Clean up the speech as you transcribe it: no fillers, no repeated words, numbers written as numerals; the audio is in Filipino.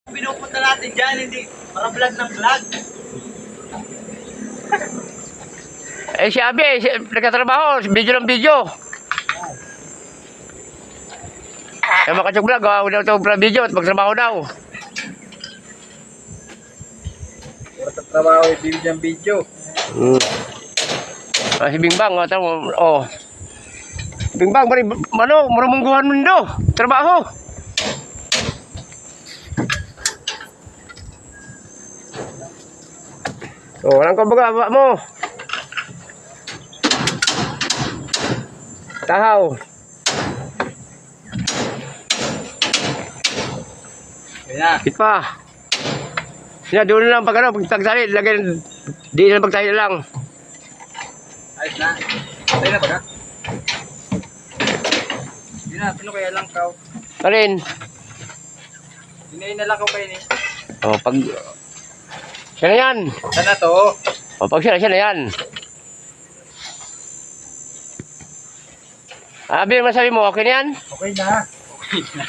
Pinupunta natin dyan, hindi para vlog ng vlog. Eh si Abi, nagkatrabaho, video ng video. Kaya makachog vlog, gawa ko daw itong video at magtrabaho daw. Puro trabaho, video ng video. Si Bingbang, oh. Bingbang, marumungguhan mundo, trabaho. Oh, walang kumbaga, baba mo. Tahaw. Kaya, Hit pa. Sina, doon na lang pag pagtagtali, lagyan, di na pagtali lang. ayos na. Patay na ba ka? Hindi na, sino kaya lang kaw? Alin? Hinayin na lang kaw kayo ni. Oh, pag... Siya na yan. Sana to. O, pag siya na yan. Abi, masabi mo, okay na yan? Okay na. Okay na.